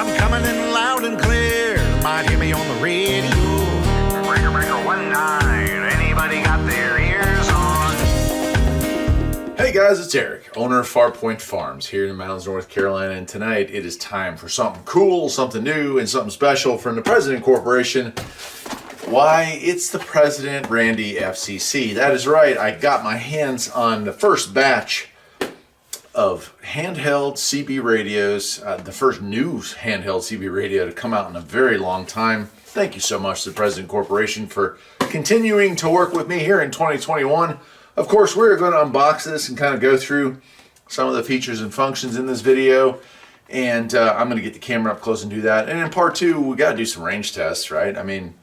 I'm coming in loud and clear. Might hear me on the radio. Breaker, breaker, 19. Anybody got their ears on? Hey guys, it's Eric, owner of Farpoint Farms here in the mountains, North Carolina, and tonight it is time for something cool, something new, and something special from the President Corporation. Why, it's the President Randy FCC. That is right, I got my hands on the first batch of handheld CB radios, the first new handheld CB radio to come out in a very long time. Thank you so much to the President Corporation for continuing to work with me here in 2021. Of course, we're going to unbox this and kind of go through some of the features and functions in this video. And I'm going to get the camera up close and do that. And in part two, we got to do some range tests, right? I mean,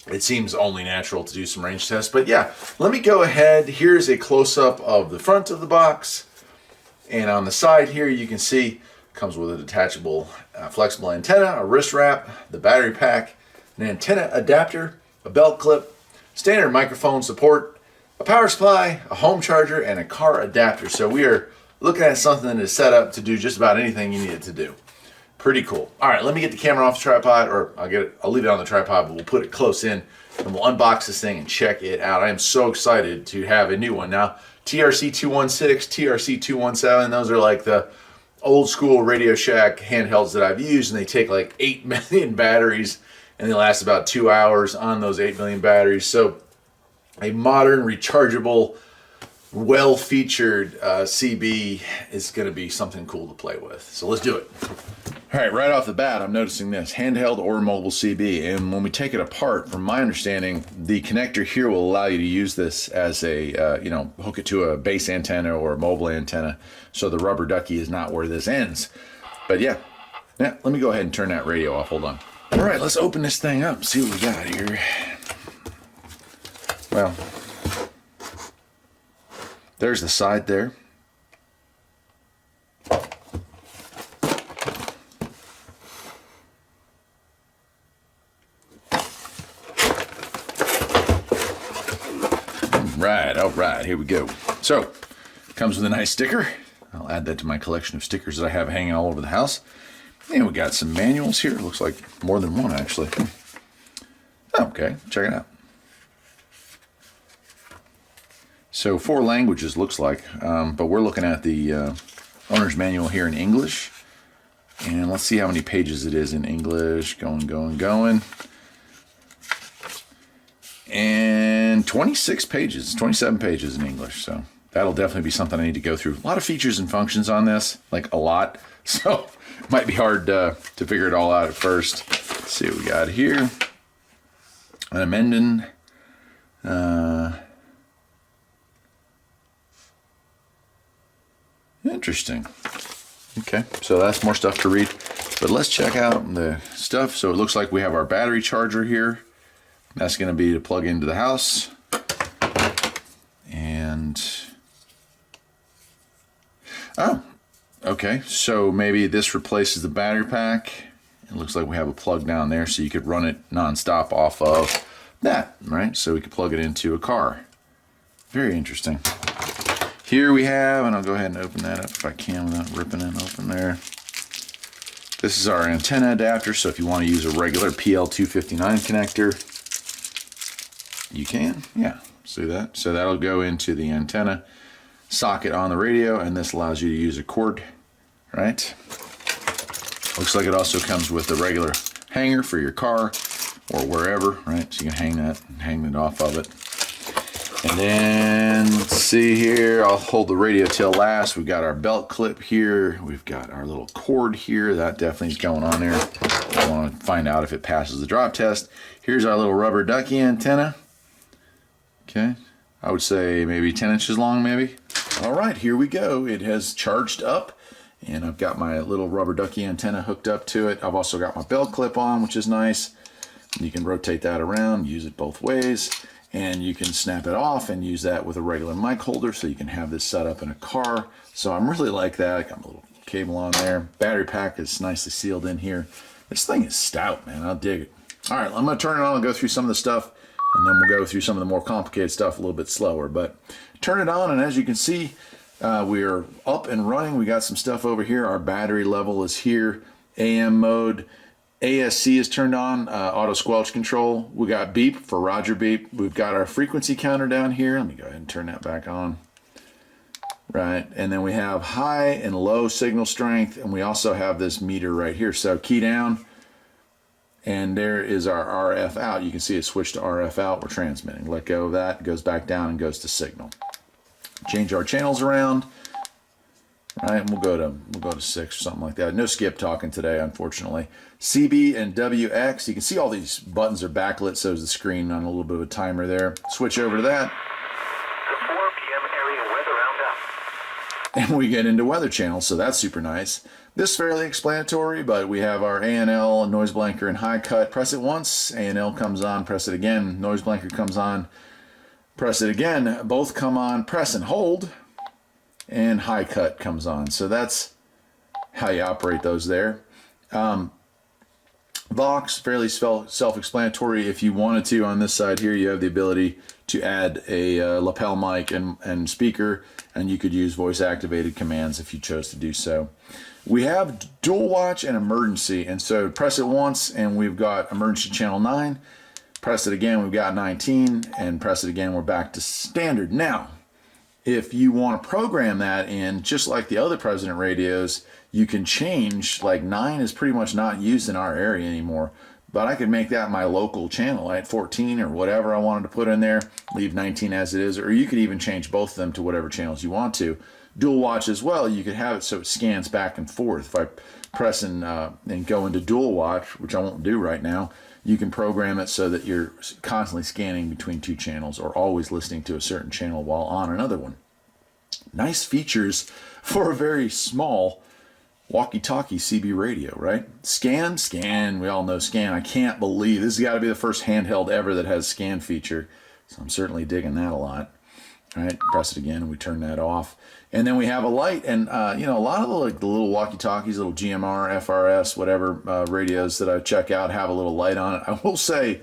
it seems only natural to do some range tests. But yeah, let me go ahead. Here's a close-up of the front of the box. And on the side here, you can see, comes with a detachable flexible antenna, a wrist wrap, the battery pack, an antenna adapter, a belt clip, standard microphone support, a power supply, a home charger, and a car adapter. So we are looking at something that is set up to do just about anything you need it to do. Pretty cool. All right, let me get the camera off the tripod, or I'll leave it on the tripod, but we'll put it close in and we'll unbox this thing and check it out. I am so excited to have a new one. Now, TRC 216, TRC 217, those are like the old school Radio Shack handhelds that I've used, and they take like 8 million batteries and they last about 2 hours on those 8 million batteries. So a modern, rechargeable, well-featured CB is going to be something cool to play with. So let's do it. All right, right off the bat, I'm noticing this, handheld or mobile CB. And when we take it apart, from my understanding, the connector here will allow you to use this as a, hook it to a base antenna or a mobile antenna. So the rubber ducky is not where this ends. But yeah, let me go ahead and turn that radio off. Hold on. All right, let's open this thing up and see what we got here. Well, there's the side there. All right, here we go. So, comes with a nice sticker. I'll add that to my collection of stickers that I have hanging all over the house. And we got some manuals here. It looks like more than one, actually. Okay, check it out. So 4 languages looks like, but we're looking at the owner's manual here in English. And let's see how many pages it is in English. Going. And 26 pages, 27 pages in English. So that'll definitely be something I need to go through. A lot of features and functions on this, like a lot. So it might be hard to figure it all out at first. Let's see what we got here. An amendment. Interesting. Okay, so that's more stuff to read. But let's check out the stuff. So it looks like we have our battery charger here. That's going to be to plug into the house. And oh, okay, so maybe this replaces the battery pack. It looks like we have a plug down there, so you could run it non-stop off of that, right? So we could plug it into a car. Very interesting. Here we have, and I'll go ahead and open that up if I can without ripping it open there. This is our antenna adapter, so if you want to use a regular PL259 connector, you can, yeah, see that? So that'll go into the antenna socket on the radio, and this allows you to use a cord, right? Looks like it also comes with a regular hanger for your car or wherever, right? So you can hang it off of it. And then, let's see here, I'll hold the radio till last. We've got our belt clip here. We've got our little cord here. That definitely is going on there. I want to find out if it passes the drop test. Here's our little rubber ducky antenna. Okay, I would say maybe 10 inches long, maybe. All right, here we go. It has charged up, and I've got my little rubber ducky antenna hooked up to it. I've also got my belt clip on, which is nice. You can rotate that around, use it both ways, and you can snap it off and use that with a regular mic holder, so you can have this set up in a car. So I'm really like that. I got a little cable on there. Battery pack is nicely sealed in here. This thing is stout, man. I'll dig it. All right, I'm going to turn it on and go through some of the stuff, and then we'll go through some of the more complicated stuff a little bit slower. But turn it on, and as you can see, we are up and running. We got some stuff over here. Our battery level is here. AM mode. ASC is turned on, auto squelch control. We got beep for Roger beep. We've got our frequency counter down here. Let me go ahead and turn that back on. Right, and then we have high and low signal strength, and we also have this meter right here. So key down, and there is our RF out. You can see it switched to RF out. We're transmitting. Let go of that. It goes back down and goes to signal. Change our channels around. Right, and we'll go to 6 or something like that. No skip talking today, unfortunately. CB and WX. You can see all these buttons are backlit, so is the screen on a little bit of a timer there. Switch over to that. The 4 p.m. area weather roundup. And we get into weather channels, so that's super nice. This is fairly explanatory, but we have our A&L, noise blanker, and high cut. Press it once, A&L comes on, press it again. Noise blanker comes on, press it again. Both come on, press and hold, and high cut comes on. So that's how you operate those there. Vox, fairly self-explanatory. If you wanted to, on this side here, you have the ability to add a lapel mic and speaker, and you could use voice-activated commands if you chose to do so. We have dual watch and emergency, and so press it once, and we've got emergency channel 9. Press it again, we've got 19, and press it again, we're back to standard. Now, if you want to program that in, just like the other President radios, you can change, like 9 is pretty much not used in our area anymore, but I could make that my local channel at 14 or whatever I wanted to put in there, leave 19 as it is, or you could even change both of them to whatever channels you want to. Dual watch as well, you could have it so it scans back and forth. If I press and go into dual watch, which I won't do right now, you can program it so that you're constantly scanning between 2 channels or always listening to a certain channel while on another one. Nice features for a very small Walkie Talkie CB radio, right? Scan, we all know scan. I can't believe this has got to be the first handheld ever that has scan feature, so I'm certainly digging that a lot. All right, press it again and we turn that off. And then we have a light, and a lot of the little walkie-talkies, little GMR, FRS, whatever radios that I check out have a little light on it. I will say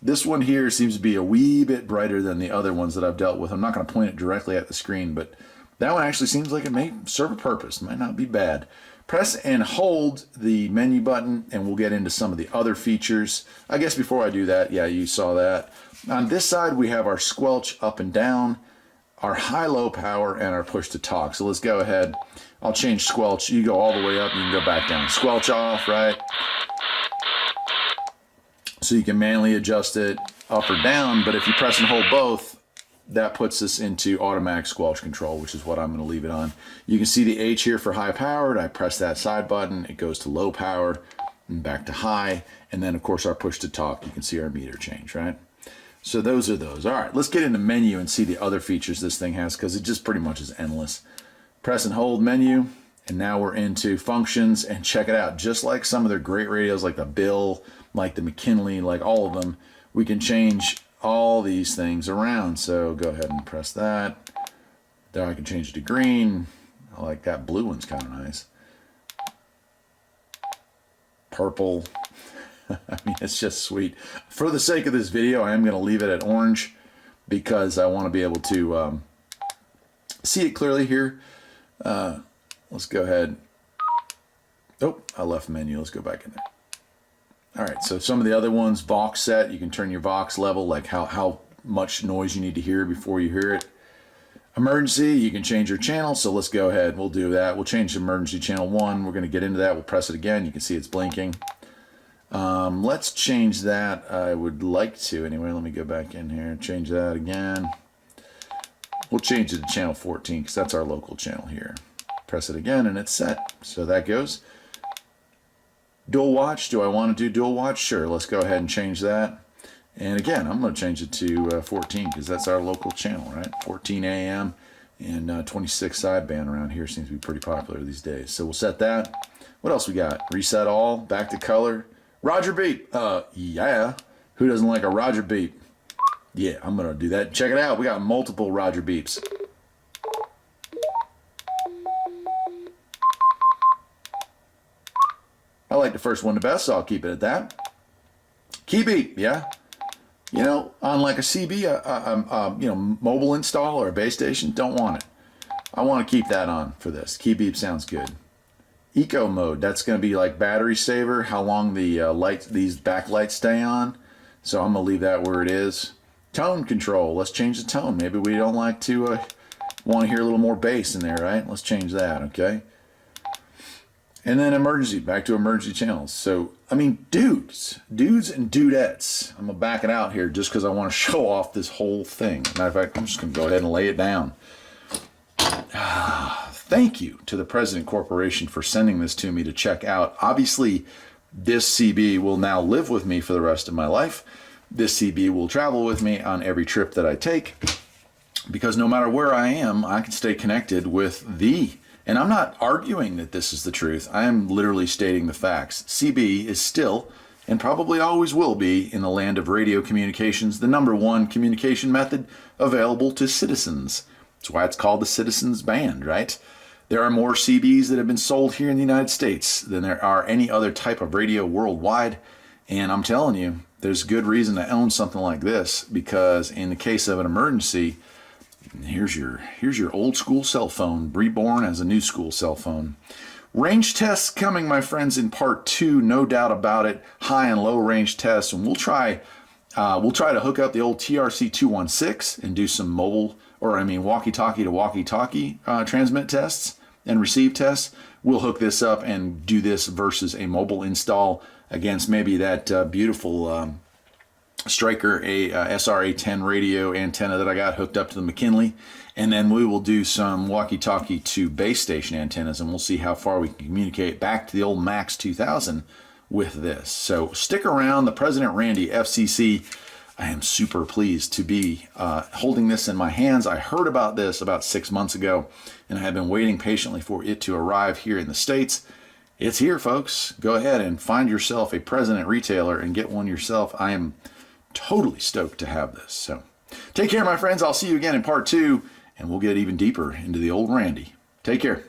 this one here seems to be a wee bit brighter than the other ones that I've dealt with. I'm not going to point it directly at the screen, but that one actually seems like it may serve a purpose. Might not be bad. Press and hold the menu button, and we'll get into some of the other features. I guess before I do that, yeah, you saw that. On this side, we have our squelch up and down, our high-low power, and our push-to-talk. So let's go ahead. I'll change squelch. You go all the way up, you can go back down. Squelch off, right? So you can manually adjust it up or down, but if you press and hold both, that puts us into automatic squelch control, which is what I'm going to leave it on. You can see the H here for high powered. I press that side button. It goes to low power and back to high. And then, of course, our push-to-talk. You can see our meter change, right? So those are those. All right, let's get into menu and see the other features this thing has, because it just pretty much is endless. Press and hold menu, and now we're into functions, and check it out. Just like some of their great radios, like the Bill, like the McKinley, like all of them, we can change all these things around. So go ahead and press that. There, I can change it to green. I like that blue one's kind of nice. Purple. I mean, it's just sweet. For the sake of this video, I am going to leave it at orange because I want to be able to see it clearly here. Let's go ahead. Oh, I left menu. Let's go back in there. All right, so some of the other ones, Vox set, you can turn your Vox level, like how much noise you need to hear before you hear it. Emergency, you can change your channel, so let's go ahead. We'll do that. We'll change to emergency channel 1. We're going to get into that. We'll press it again. You can see it's blinking. Let's change that. I would like to. Anyway, let me go back in here and change that again. We'll change it to channel 14 because that's our local channel here. Press it again and it's set. So that goes. Dual watch. Do I want to do dual watch? Sure. Let's go ahead and change that. And again, I'm going to change it to 14 because that's our local channel, right? 14 AM and 26 sideband around here seems to be pretty popular these days. So we'll set that. What else we got? Reset all. Back to color. Roger beep. Yeah. Who doesn't like a Roger beep? Yeah, I'm going to do that. Check it out. We got multiple Roger beeps. I like the first one the best, so I'll keep it at that. Key beep, yeah. You know, on like a CB, mobile install or a base station, don't want it. I want to keep that on for this. Key beep sounds good. Eco mode, that's going to be like battery saver, how long the these backlights stay on. So I'm going to leave that where it is. Tone control, let's change the tone. Maybe we don't like to want to hear a little more bass in there, right? Let's change that, okay? And then emergency, back to emergency channels. So, I mean, dudes and dudettes. I'm going to back it out here just because I want to show off this whole thing. Matter of fact, I'm just going to go ahead and lay it down. Thank you to the President Corporation for sending this to me to check out. Obviously, this CB will now live with me for the rest of my life. This CB will travel with me on every trip that I take, because no matter where I am, I can stay connected with and I'm not arguing that this is the truth. I am literally stating the facts. CB is still, and probably always will be, in the land of radio communications, the #1 communication method available to citizens. That's why it's called the Citizens Band, right? There are more CBs that have been sold here in the United States than there are any other type of radio worldwide. And I'm telling you, there's good reason to own something like this, because in the case of an emergency, here's your old school cell phone, reborn as a new school cell phone. Range tests coming, my friends, in part 2, no doubt about it. High and low range tests, and we'll try to hook up the old TRC-216 and do some walkie-talkie to walkie-talkie transmit tests and receive tests. We'll hook this up and do this versus a mobile install against maybe that beautiful Striker SRA-10 radio antenna that I got hooked up to the McKinley. And then we will do some walkie-talkie to base station antennas, and we'll see how far we can communicate back to the old Max 2000 with this. So stick around. The President Randy FCC, I am super pleased to be holding this in my hands. I heard about this about 6 months ago, and I have been waiting patiently for it to arrive here in the States. It's here, folks. Go ahead and find yourself a President retailer and get one yourself. I am totally stoked to have this. So take care, my friends. I'll see you again in part 2, and we'll get even deeper into the old Randy. Take care.